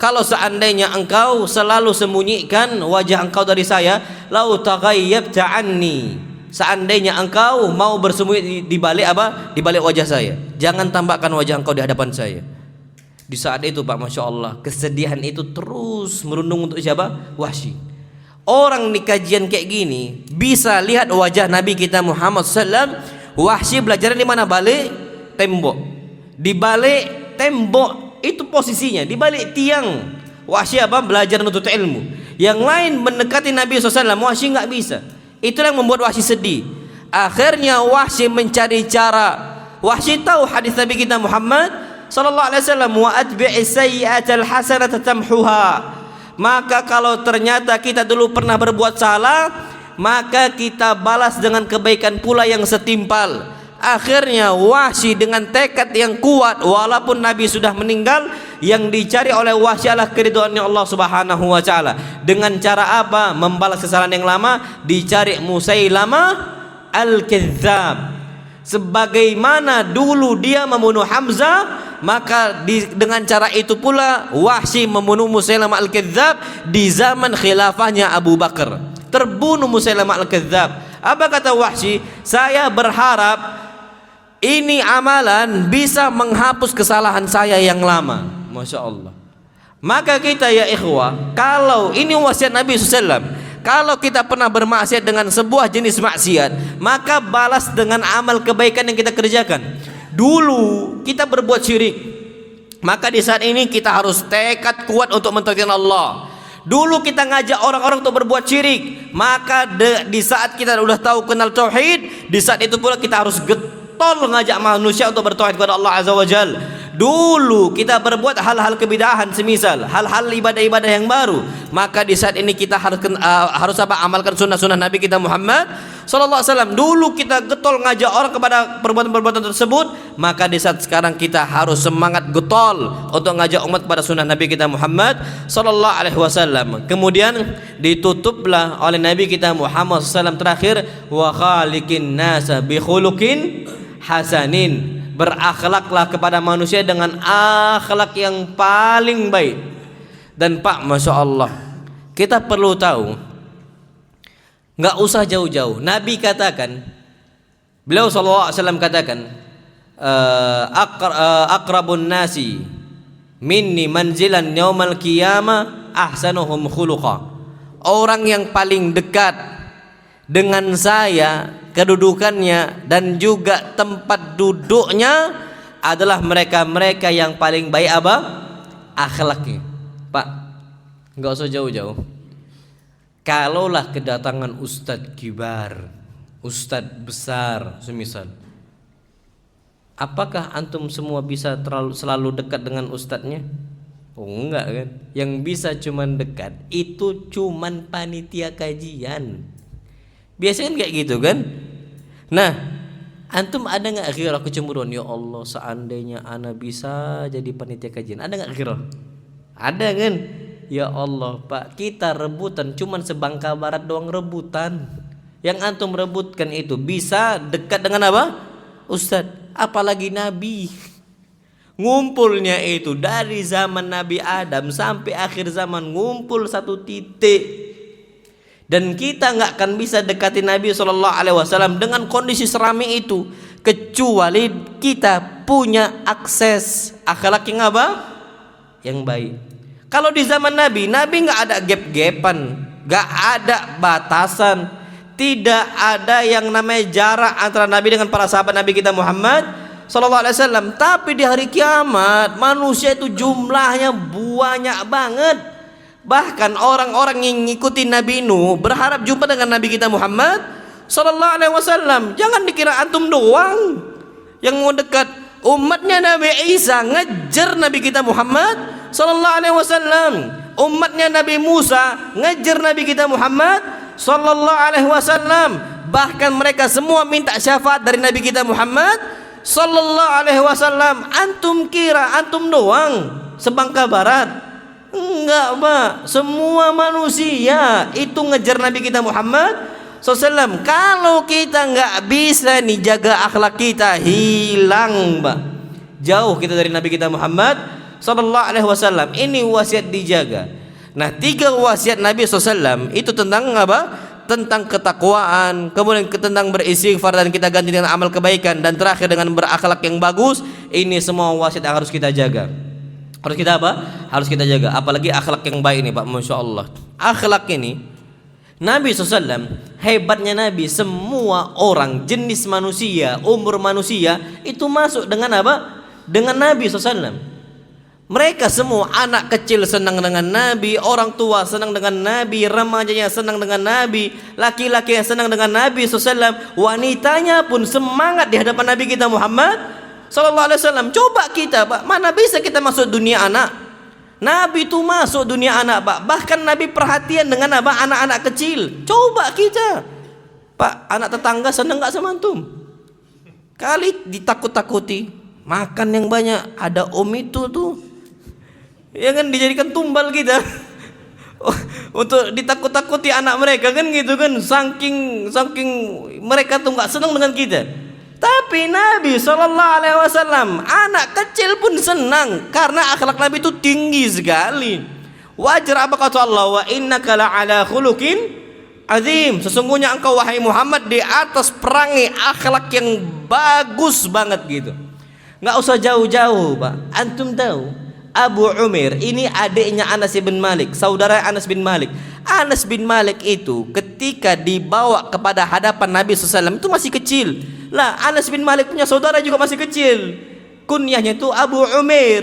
kalau seandainya engkau selalu sembunyikan wajah engkau dari saya, lau taghayyabta anni, seandainya engkau mau bersembunyi di balik di balik wajah saya, jangan tampakkan wajah engkau di hadapan saya. Di saat itu Pak, Masya Allah, kesedihan itu terus merundung untuk siapa? Wahsy. Orang di kajian kayak gini bisa lihat wajah Nabi kita Muhammad SAW. Wahsy belajar di mana? Balik tembok. Di balik tembok itu posisinya, di balik tiang. Wahsy belajar menuntut ilmu. Yang lain mendekati Nabi SAW, Wahsy nggak bisa. Itulah yang membuat Wahsy sedih. Akhirnya Wahsy mencari cara. Wahsy tahu hadis Nabi kita Muhammad sallallahu alaihi wasallam, wa atbi'is sayyi'atal hasanata tamhuha. Maka kalau ternyata kita dulu pernah berbuat salah, maka kita balas dengan kebaikan pula yang setimpal. Akhirnya Wahsy dengan tekad yang kuat, walaupun Nabi sudah meninggal, yang dicari oleh Wahsy adalah keridhaannya Allah Subhanahu wa taala. Dengan cara apa? Membalas kesalahan yang lama, dicari Musailamah al-Kadzdzab. Sebagaimana dulu dia membunuh Hamzah, maka dengan cara itu pula Wahsy membunuh Musailamah al-Kadzdzab di zaman khilafahnya Abu Bakar. Terbunuh Musailamah al-Kadzdzab. Apa kata Wahsy? Saya berharap ini amalan bisa menghapus kesalahan saya yang lama. Masya Allah. Maka kita ya ikhwah, kalau ini wasiat Nabi SAW, kalau kita pernah bermaksiat dengan sebuah jenis maksiat, maka balas dengan amal kebaikan yang kita kerjakan. Dulu kita berbuat syirik, maka di saat ini kita harus tekad kuat untuk mentaati Allah. Dulu kita ngajak orang-orang untuk berbuat syirik, maka di saat kita sudah tahu kenal tauhid, di saat itu pula kita harus getol ngajak manusia untuk bertauhid kepada Allah Azza wa Jalla. Dulu kita berbuat hal-hal kebidahan, semisal hal-hal ibadah-ibadah yang baru, maka di saat ini kita harus amalkan sunnah-sunnah Nabi kita Muhammad sallallahu alaihi wasallam. Dulu kita getol ngajak orang kepada perbuatan-perbuatan tersebut, maka di saat sekarang kita harus semangat getol untuk ngajak umat kepada sunnah Nabi kita Muhammad sallallahu alaihi wasallam. Kemudian ditutuplah oleh Nabi kita Muhammad sallallahu alaihi wasallam terakhir, wa khaliqin nasa bi khuluqin hasanin. Berakhlaklah kepada manusia dengan akhlak yang paling baik. Dan Pak, Masya Allah, kita perlu tahu, nggak usah jauh-jauh. Nabi katakan, beliau SAW katakan, akrabun nasi minni manzilan yaumal qiyamah ahsanuhum khuluqa. Orang yang paling dekat dengan saya kedudukannya dan juga tempat duduknya adalah mereka-mereka yang paling baik apa? Akhlaknya. Pak, nggak usah jauh-jauh. Kalaulah kedatangan ustadz kibar, ustadz besar semisal, apakah antum semua bisa selalu dekat dengan ustadznya? Oh enggak kan? Yang bisa cuman dekat itu cuman panitia kajian. Biasanya kan kayak gitu kan. Nah, antum ada nggak ghirah kecemburuan? Ya Allah, seandainya ana bisa jadi panitia kajian, ada nggak ghirah? Ada kan? Ya Allah Pak, kita rebutan cuman sebangka barat doang rebutan. Yang antum rebutkan itu bisa dekat dengan apa? Ustadz, apalagi Nabi. Ngumpulnya itu dari zaman Nabi Adam sampai akhir zaman, ngumpul satu titik. Dan kita nggak akan bisa dekati Nabi SAW dengan kondisi serami itu, kecuali kita punya akses akhlak yang apa? Yang baik. Kalau di zaman Nabi nggak ada gap-gapan, nggak ada batasan, tidak ada yang namanya jarak antara Nabi dengan para sahabat Nabi kita Muhammad SAW. Tapi di hari kiamat manusia itu jumlahnya banyak banget. Bahkan orang-orang yang ngikutin Nabi Nuh berharap jumpa dengan Nabi kita Muhammad sallallahu alaihi wasallam. Jangan dikira antum doang yang mau dekat. Umatnya Nabi Isa ngejar Nabi kita Muhammad sallallahu alaihi wasallam. Umatnya Nabi Musa ngejar Nabi kita Muhammad sallallahu alaihi wasallam. Bahkan mereka semua minta syafaat dari Nabi kita Muhammad sallallahu alaihi wasallam. Antum kira antum doang sebangka barat? Enggak Pak, semua manusia itu ngejar Nabi kita Muhammad SAW. Kalau kita nggak bisa nih jaga akhlak kita, hilang Pak, jauh kita dari Nabi kita Muhammad SAW. Ini wasiat dijaga. Nah, 3 wasiat Nabi SAW itu tentang apa? Tentang ketakwaan, kemudian tentang beristighfar dan kita ganti dengan amal kebaikan, dan terakhir dengan berakhlak yang bagus. Ini semua wasiat yang harus kita jaga. Harus kita apa? Harus kita jaga. Apalagi akhlak yang baik ini Pak, Masya Allah. Akhlak ini Nabi SAW, hebatnya Nabi, semua orang, jenis manusia, umur manusia itu masuk dengan apa? Dengan Nabi SAW. Mereka semua, anak kecil senang dengan Nabi, orang tua senang dengan Nabi, remajanya senang dengan Nabi, laki-laki yang senang dengan Nabi SAW, wanitanya pun semangat di hadapan Nabi kita Muhammad sallallahu alaihi wasallam. Coba kita Pak, mana bisa kita masuk dunia anak? Nabi itu masuk dunia anak Pak. Bahkan Nabi perhatian dengan apa? Anak-anak kecil. Coba kita Pak, anak tetangga seneng gak sama antum? Kali ditakut-takuti, makan yang banyak, ada om itu tuh, ya kan, dijadikan tumbal kita untuk ditakut-takuti anak mereka kan gitu kan. Saking mereka tuh gak seneng dengan kita. Tapi Nabi SAW, anak kecil pun senang karena akhlak Nabi itu tinggi sekali. Wajar apa kata Allah, wa innaka la'ala khuluqin azim, sesungguhnya engkau wahai Muhammad di atas perangai akhlak yang bagus banget gitu. Nggak usah jauh-jauh, Pak. Antum tahu Abu Umair ini adiknya Anas bin Malik, saudara Anas bin Malik. Anas bin Malik itu ketika dibawa kepada hadapan Nabi SAW itu masih kecil. Lah Anas bin Malik punya saudara juga masih kecil. Kunyahnya itu Abu Umair.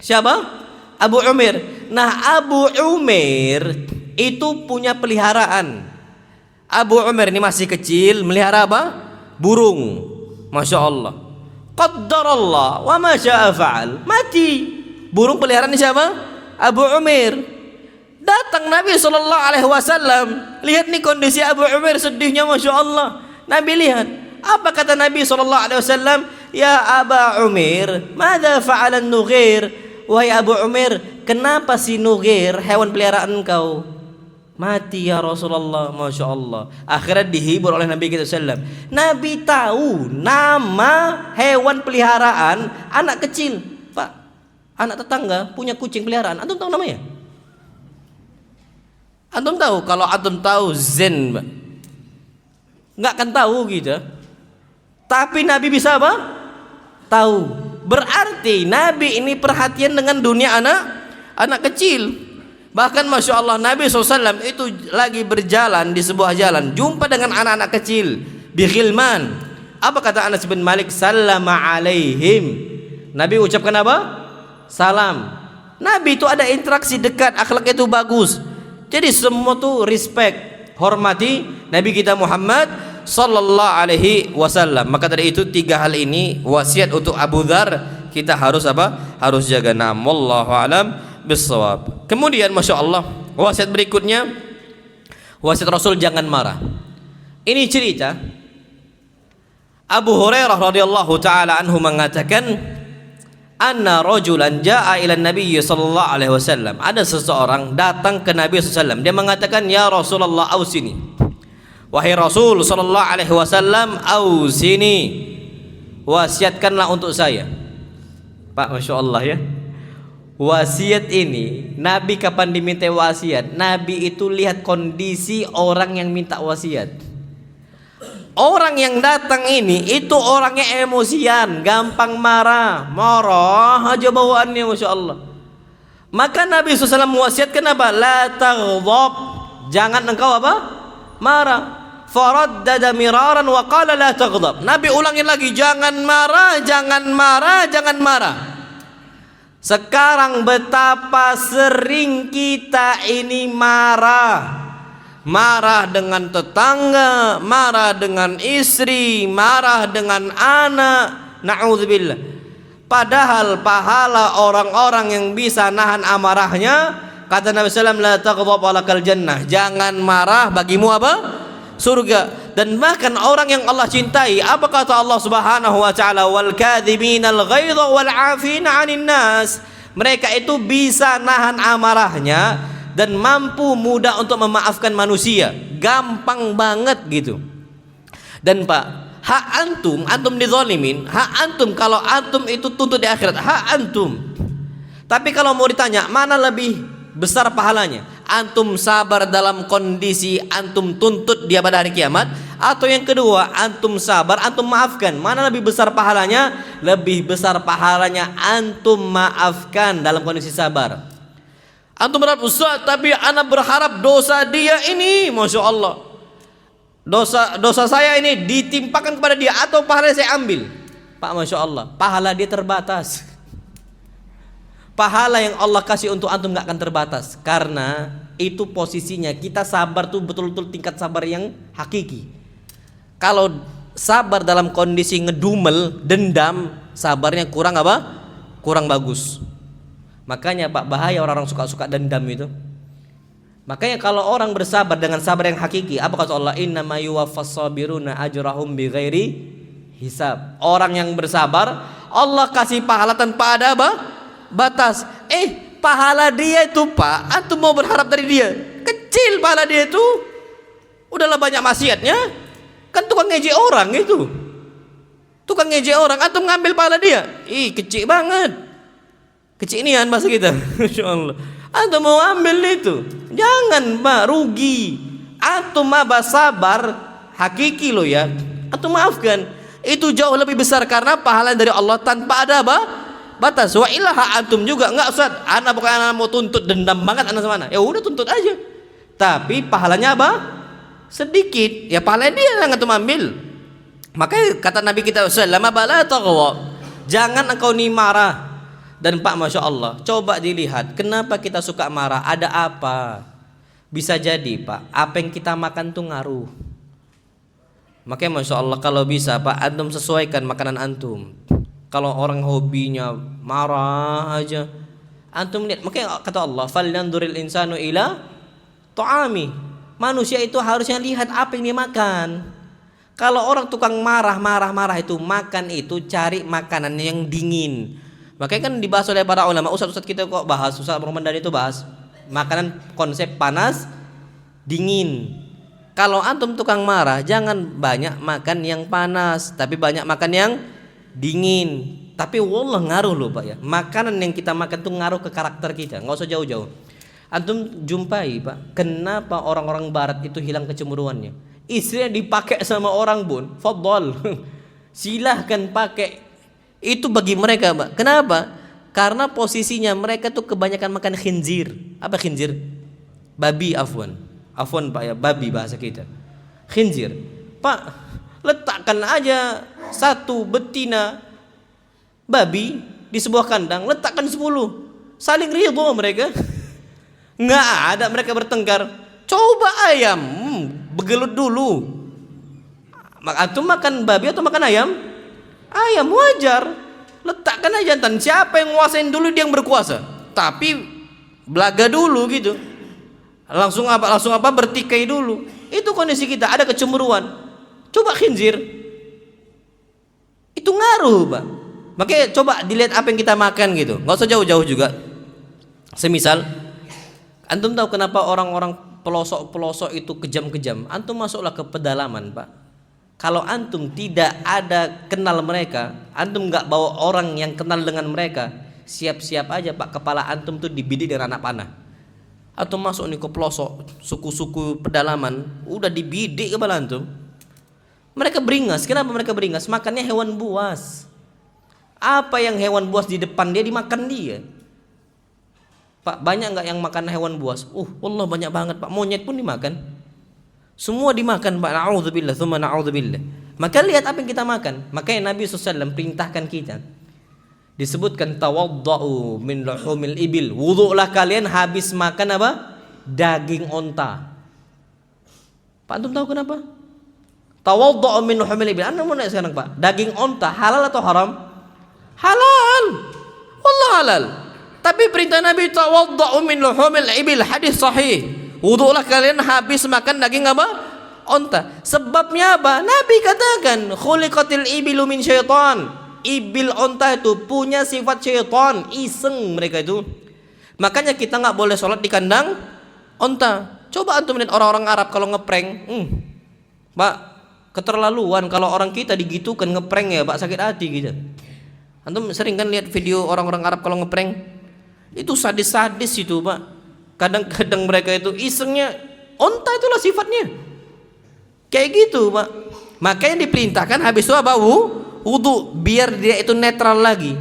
Siapa? Abu Umair. Nah Abu Umair itu punya peliharaan. Abu Umair ini masih kecil, melihara apa? Burung. Masya Allah. Qaddarallah wa ma syaa fa'al. Mati. Burung peliharaan siapa? Abu Umair. Datang Nabi SAW. Lihat nih kondisi Abu Umair sedihnya, Masya Allah. Nabi lihat. Apa kata Nabi SAW? Ya Aba Umair, madza fa'alan Nughir? Wahai Abu Umair, kenapa si Nughir, hewan peliharaan engkau, mati ya Rasulullah? Masya Allah. Akhirnya dihibur oleh Nabi kita SAW. Nabi tahu nama hewan peliharaan anak kecil. Pak, anak tetangga punya kucing peliharaan. Antum tahu namanya? Antum tahu? Kalau antum tahu Zen, Pak, nggak akan tahu gitu. Tapi Nabi bisa apa? Tahu. Berarti Nabi ini perhatian dengan dunia anak kecil. Bahkan Masya Allah Nabi SAW itu lagi berjalan di sebuah jalan, jumpa dengan anak-anak kecil bighilman. Apa kata Anas bin Malik? Sallama alaihim. Nabi ucapkan apa? Salam. Nabi itu ada interaksi dekat, akhlaknya itu bagus. Jadi semua tuh respect, hormati Nabi kita Muhammad sallallahu alaihi wasallam. Maka dari itu tiga hal ini wasiat untuk Abu Dzar, kita harus apa? Harus jaga. Nam wallahu alam bisawab. Kemudian Masya Allah, wasiat berikutnya, wasiat Rasul jangan marah. Ini cerita Abu Hurairah radhiyallahu taala anhu mengatakan, anna rajulan jaa ila Nabi sallallahu alaihi wasallam. Ada seseorang datang ke Nabi sallallahu alaihi wasallam. Dia mengatakan, ya Rasulullah ausini. Wahai Rasul sallallahu alaihi wasallam, ausini, wasiatkanlah untuk saya. Pak, Masya Allah ya. Wasiat ini Nabi kapan diminta wasiat? Nabi itu lihat kondisi orang yang minta wasiat. Orang yang datang ini itu orangnya emosian, gampang marah aja bawaannya, Masya Allah. Maka Nabi SAW mewasiatkan apa? La taghdab, jangan engkau apa? Marah. Faraddada miraran wa qala la taghdab. Nabi ulangin lagi, jangan marah, jangan marah, jangan marah. Sekarang betapa sering kita ini marah. Marah dengan tetangga, marah dengan istri, marah dengan anak. Na'udzubillah. Padahal pahala orang-orang yang bisa nahan amarahnya, kata Nabi SAW, la taghdab walakal jannah, jangan marah, bagimu apa? Surga. Dan bahkan orang yang Allah cintai, apa kata Allah Subhanahu wa taala? Wal kadhiminal ghaidha wal 'afina 'anil nas. Mereka itu bisa nahan amarahnya dan mampu mudah untuk memaafkan manusia, gampang banget gitu. Dan Pak, hak antum dizalimin, hak antum kalau antum itu tuntut di akhirat, hak antum. Tapi kalau mau ditanya mana lebih besar pahalanya, antum sabar dalam kondisi antum tuntut dia pada hari kiamat, atau yang kedua antum sabar, antum maafkan, mana lebih besar pahalanya? Lebih besar pahalanya antum maafkan dalam kondisi sabar. Antum berharap, Ustaz, tapi anak berharap dosa dia ini, Masya Allah, dosa saya ini ditimpakan kepada dia, atau pahala saya ambil. Pak, Masya Allah, pahala dia terbatas. Pahala yang Allah kasih untuk antum gak akan terbatas. Karena itu posisinya kita sabar tuh betul-betul tingkat sabar yang hakiki. Kalau sabar dalam kondisi ngedumel, dendam, sabarnya kurang apa? Kurang bagus. Makanya Pak, bahaya orang-orang suka-suka dendam itu. Makanya kalau orang bersabar dengan sabar yang hakiki, apa kata Allah? Innama yuwaffas sabiruna ajrahum bighairi hisab. Orang yang bersabar Allah kasih pahala tanpa ada apa? Batas. Pahala dia itu Pak, antum mau berharap dari dia? Kecil pahala dia itu. Udahlah banyak maksiatnya. Kan tukang ngejek orang itu. Tukang ngejek orang, antum ngambil pahala dia. Kecil banget. Kecinian bahasa kita. Masya Allah. Antum mau ambil itu, jangan Pak, rugi. antum sabar hakiki lo ya, antum maafkan, itu jauh lebih besar karena pahala dari Allah tanpa ada batas. Wa ilaha antum juga enggak Ustaz, anak bukan anak mau tuntut dendam banget anak sama anak. Ya udah tuntut aja. Tapi pahalanya sedikit. Ya pahala dia yang antum ambil. Makanya kata Nabi kita sallallahu alaihi wasallam, jangan engkau ni marah. Dan Pak, Masya Allah, coba dilihat kenapa kita suka marah, ada apa? Bisa jadi Pak, apa yang kita makan tuh ngaruh. Makanya Masya Allah, kalau bisa Pak, antum sesuaikan makanan antum. Kalau orang hobinya marah aja, antum lihat. Makanya kata Allah, falyanzuril insanu ila ta'ami. Manusia itu harusnya lihat apa yang dia makan. Kalau orang tukang marah itu makan itu cari makanan yang dingin. Makanya kan dibahas oleh para ulama. Ustaz kita kok bahas, Ustaz Ramadan itu bahas makanan konsep panas dingin. Kalau antum tukang marah, jangan banyak makan yang panas, tapi banyak makan yang dingin. Tapi wallah ngaruh loh Pak ya. Makanan yang kita makan tuh ngaruh ke karakter kita. Nggak usah jauh-jauh. Antum jumpai Pak, kenapa orang-orang barat itu hilang kecemburuannya? Istrinya dipakai sama orang pun, fadhol. Silahkan pakai. Itu bagi mereka Pak. Kenapa? Karena posisinya mereka tuh kebanyakan makan khinzir. Apa khinzir? Babi, afwan Pak ya, babi bahasa kita. Khinzir. Pak, letakkan aja satu betina babi di sebuah kandang, letakkan 10. Saling ridho mereka. Nggak ada mereka bertengkar. Coba ayam, begelut dulu. Antum makan babi atau makan ayam? Ayam wajar. Letakkan aja jantan. Siapa yang nguasain dulu dia yang berkuasa. Tapi belaga dulu gitu. Langsung apa bertikai dulu. Itu kondisi kita, ada kecemburuan. Coba khinzir. Itu ngaruh, Pak. Makanya coba dilihat apa yang kita makan gitu. Enggak usah jauh-jauh juga. Semisal antum tahu kenapa orang-orang pelosok-pelosok itu kejam-kejam? Antum masuklah ke pedalaman, Pak. Kalau antum tidak ada kenal mereka, antum enggak bawa orang yang kenal dengan mereka, siap-siap aja Pak, kepala antum tuh dibidik dengan anak panah. Atau masuk nih ke pelosok suku-suku pedalaman, udah dibidik kepala antum. Mereka beringas. Kenapa mereka beringas? Makannya hewan buas. Apa yang hewan buas di depan dia dimakan dia. Pak, banyak nggak yang makan hewan buas? Allah banyak banget Pak. Monyet pun dimakan. Semua dimakan Pak. Na'udzubillah, tsumma na'udzubillah. Maka lihat apa yang kita makan. Makanya Nabi SAW perintahkan kita. Disebutkan tawadda'u min luhumil ibil. Wudu'lah kalian habis makan apa? Daging onta. Pak, antum tahu kenapa? Tawadda'u min luhumil ibil. Anda mau nanya sekarang Pak, daging onta halal atau haram? Halal. Wallah halal. Tapi perintah Nabi tawadda'u min luhumil ibil, hadis sahih. Wudu'lah kalian habis makan daging apa? Onta. Sebabnya apa? Nabi katakan khuliqatil ibilu min syaitan. Ibil onta itu punya sifat syaitan, iseng mereka itu. Makanya kita nggak boleh sholat di kandang onta. Coba antum lihat orang-orang Arab kalau ngeprank, Pak, keterlaluan kalau orang kita digitukan ngeprank ya Pak, sakit hati gitu. Antum sering kan lihat video orang-orang Arab kalau ngeprank? Itu sadis-sadis itu Pak. Kadang-kadang mereka itu isengnya, onta itulah sifatnya. Kayak gitu Pak. Makanya diperintahkan habis itu apa? Wudu, biar dia itu netral lagi.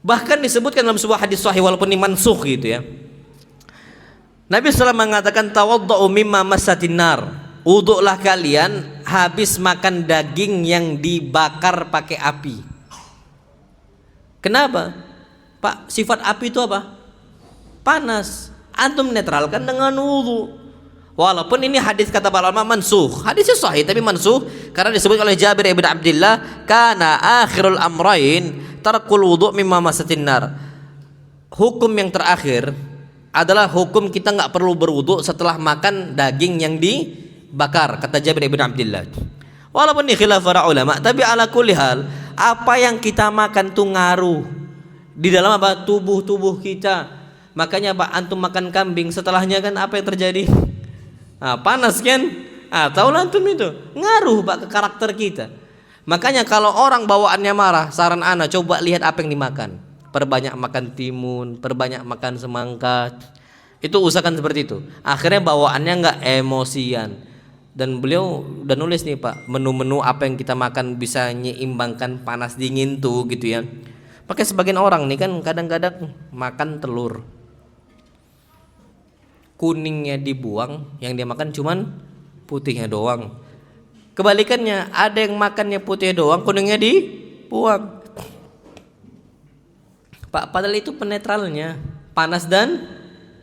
Bahkan disebutkan dalam sebuah hadis sahih walaupun ini mansukh gitu ya. Nabi SAW mengatakan tawadda'u mimma massatin nar. Wudu'lah kalian habis makan daging yang dibakar pakai api. Kenapa? Pak, sifat api itu apa? Panas. Antum netralkan dengan wudu. Walaupun ini hadis kata para ulama mansukh. Hadisnya sahih tapi mansukh karena disebut oleh Jabir ibn Abdullah, kana akhirul amrayn tarkul wudu' mimma masatin nar. Hukum yang terakhir adalah hukum kita enggak perlu berwudu setelah makan daging yang dibakar, kata Jabir ibn Abdullah. Walaupun ini khilaf para ulama, tapi ala kulli hal, apa yang kita makan tuh ngaruh di dalam apa? Tubuh kita. Makanya Pak, antum makan kambing, setelahnya kan apa yang terjadi? Panas kan? Tahu antum itu ngaruh Pak ke karakter kita. Makanya kalau orang bawaannya marah, saran ana coba lihat apa yang dimakan. Perbanyak makan timun, perbanyak makan semangka. Itu usahakan seperti itu. Akhirnya bawaannya nggak emosian. Dan beliau udah nulis nih Pak, menu-menu apa yang kita makan bisa menyeimbangkan panas dingin tuh gitu ya. Pakai sebagian orang nih kan kadang-kadang makan telur, kuningnya dibuang, yang dia makan cuman putihnya doang. Kebalikannya, ada yang makannya putih doang, kuningnya dibuang. Pak, padahal itu penetralnya, panas dan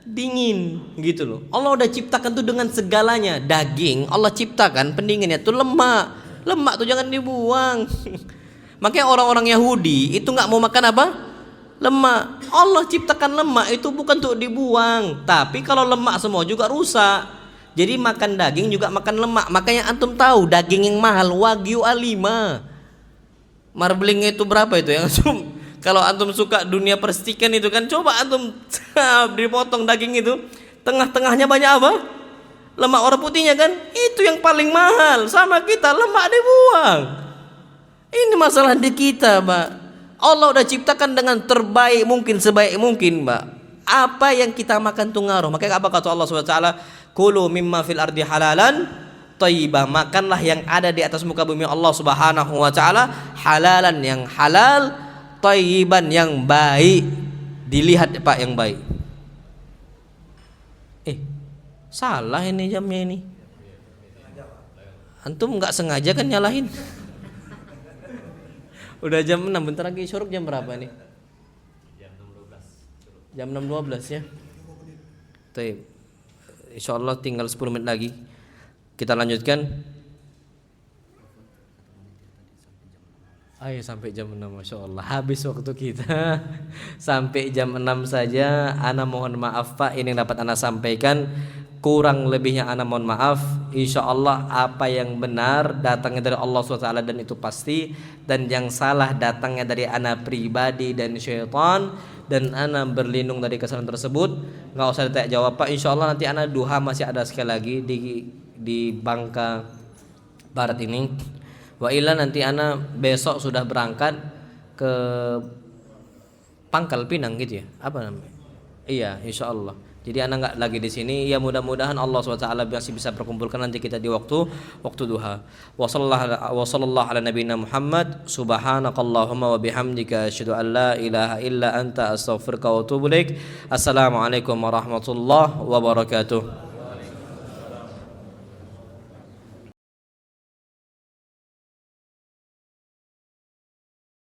dingin gitu loh. Allah udah ciptakan tuh dengan segalanya. Daging Allah ciptakan pendinginnya tuh lemak. Lemak tuh jangan dibuang. Makanya orang-orang Yahudi itu nggak mau makan apa? Lemak. Allah ciptakan lemak itu bukan untuk dibuang. Tapi kalau lemak semua juga rusak. Jadi makan daging juga makan lemak. Makanya antum tahu daging yang mahal Wagyu A5. Marblingnya itu berapa itu yang antum? Kalau antum suka dunia perstikan itu kan, coba antum dipotong daging itu, tengah-tengahnya banyak apa? Lemak orang putihnya kan? Itu yang paling mahal. Sama kita lemak dibuang. Ini masalah di kita, Mbak. Allah udah ciptakan dengan terbaik mungkin, sebaik mungkin, Mbak. Apa yang kita makan tuh ngaruh. Makanya apa kata Allah SWT? Kulu mimma fil ardi halalan thayyibah. Makanlah yang ada di atas muka bumi Allah Subhanahu wa taala halalan, yang halal, thayyiban, yang baik. Dilihat Pak yang baik. Salah ini jamnya ini. Antum nggak sengaja kan nyalahin? Udah jam 6, bentar lagi syuruk jam berapa nih? Jam 6.12 ya. Baik. Insyaallah tinggal 10 menit lagi. Kita lanjutkan. Ayo sampai jam 6, Masya Allah. Habis waktu kita. Sampai jam 6 saja. Ana mohon maaf Pak, ini yang dapat Ana sampaikan. Kurang lebihnya Ana mohon maaf. Insya Allah apa yang benar datangnya dari Allah SWT dan itu pasti. Dan yang salah datangnya dari Ana pribadi dan syaitan. Dan Ana berlindung dari kesalahan tersebut. Nggak usah ditanya jawab Pak. Insya Allah nanti Ana duha masih ada sekali lagi di Bangka Barat ini. Wa illa nanti Ana besok sudah berangkat ke Pangkal Pinang gitu ya. Apa namanya? Iya, insya Allah. Jadi Ana nggak lagi di sini. Ya mudah-mudahan Allah SWT masih bisa perkumpulkan nanti kita di waktu duha. Wa sallallahu ala nabiyina Muhammad. Subhanakallahumma wa bihamdika asyhadu an la ilaha illa anta astaghfiruka wa atubu ilaik. Assalamualaikum warahmatullahi wabarakatuh.